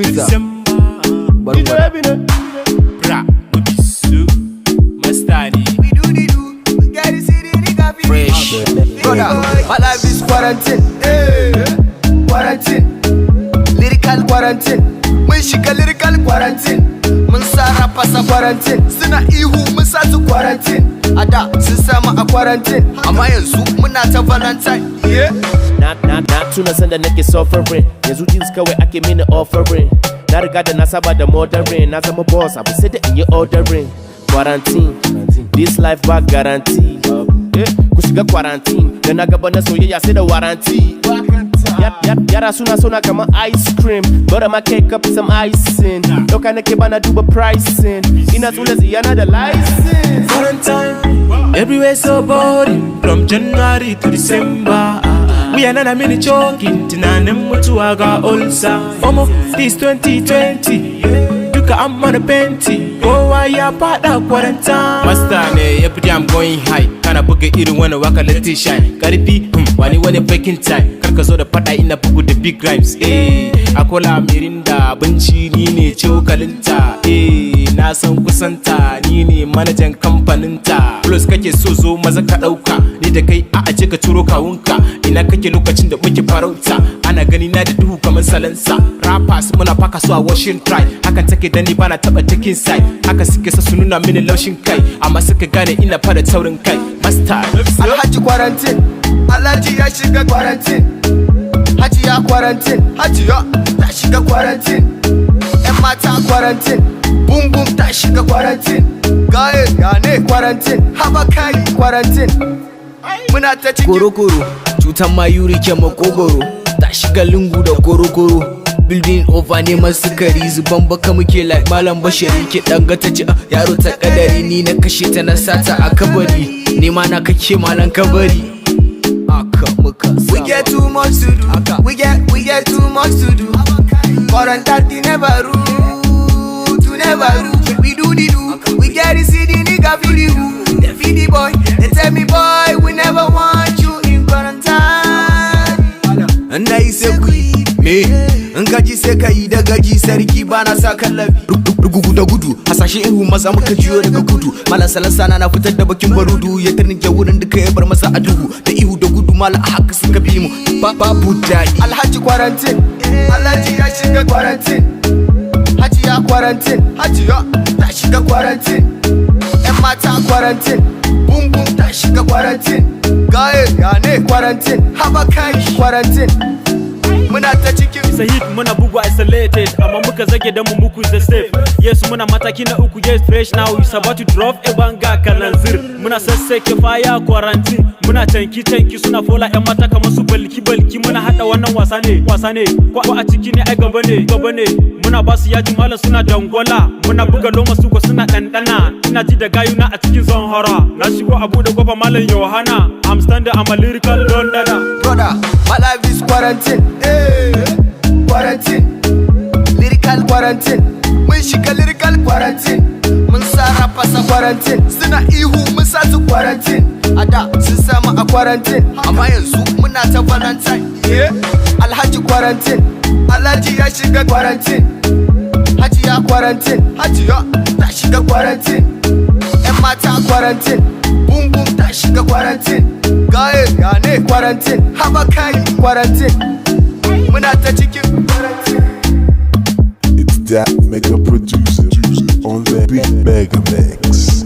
Visa. Baru gwada. Bra, Mubisu, Mastani. We do the do, we get the city, nigga, Fresh. brother, my life is quarantine. Quarantine. Lyrical quarantine. Mun shiga lyrical quarantine. Mun sarrafa sa quarantine. Suna ihu mun sa su quarantine. A da sun samu a quarantine, amma yanzu muna ta valentine. Na tuna sanda nake suffering, yanzu jeans kawai ake mini offering. Na riga da na saba da motoring, na zama boss abu sai da in yi ordering. Quarantine, this life ba guarantee. Ku shiga quarantine, da na gaba na soyayya sai da warranty. Yara suna kamar ice cream, bora ma cake up some icing. Doka nake bana duba pricing, ina tsula ziyana da license. Quarantine, everywhere so boring. From January to December, we are not mini choking. Tunanin mutuwa ga ulcer. Omo, this 2020, duka an mana penti. Kowa ya fada quarantine. Master ne ya fiti I'm going high. Kana buga irin wani waka let it shine. Karfi, wani breaking time. Karka zo da fada ina bugu da big rhymes. Akola mirinda abinci ni ne cokalinta. Na san kusanta ni ne manajan kamfaninta. Plus kake so zo maza ka dauka. Ni da kai a aje ka turo kawunka. Ina kake lokacin da muke farauta. Ana gani na da duhu kamar salansa. Rappers muna faka so a washing try. Hakan take da ni bana taba taking side. Haka suke sa su nuna mini laushin kai. Amma suka gane ina fara taurin kai. Master Alhaji quarantine, Alhaji ya shiga quarantine. Haji ya quarantine, Haji ya ta shiga quarantine. Yan mata quarantine, boom boom ta shiga quarantine. Gaye ya ne quarantine, haba kai quarantine. Muna ta cikin Korokoro, cutan mayuri ke makogoro. Ta shiga lungu da korokoro. Building over neman sukari zuban baka muke like malam bashari ke danga ta ci yaro ta kadari ni na kashe ta na sata a kabari ni ma na kake malam kabari aka muka we get too much to do. We get too much to do. Quarantine never rule, to never rule. We do the do. We get the city nigga feel the who. They feel the boy. They tell me boy we never want you in quarantine. and I say we me in gaji sai kai da gaji sarki bana sa kallabi rugugu da gudu hasashe ihu maza muka jiyo daga gudu malan salasana na fitar da bakin barudu ya tarnike wurin duka ya bar masa a duhu da ihu da gudu malan haka suka bi mu babu dadi Alhaji quarantine, Alhaji ya shiga quarantine. Haji ya quarantine, Haji ya ta shiga quarantine. Yan mata quarantine, boom boom ta shiga quarantine. Gaye ya ne quarantine, haba kai quarantine. Muna ta cikin It's a hit, muna bugu isolated. Amma muka zage da mu muku the safe. Yes, muna mataki na uku, yes, fresh now. It's about to drop a banga kalanzir. Muna sassake fire quarantine. Muna tanki suna fola yan mata kamar su balki. Muna hada wannan wasa ne. Ko a ciki ne ai gaba ne. Muna basu yaji malam suna dangwala. Muna buga loma su ko suna dandana. Ina ji da gayuna a cikin zone horror. Na shigo abu da gofa malam Yohana. I'm standing, I'm a lyrical don dada. brother, my life is quarantine. Quarantine. Lyrical quarantine. Mun shiga lyrical quarantine. Mun sarrafa sa quarantine. Suna ihu mun sa su quarantine. A da sun samu a quarantine, amma yanzu muna ta valentine. Alhaji quarantine, Alhaji ya shiga quarantine. Haji ya quarantine, Haji ya ta shiga quarantine. Yan mata quarantine, boom boom ta shiga quarantine. Gaye ya ne quarantine, haba kai quarantine. Muna ta cikin quarantine. It's that mega producer on the big mega mix.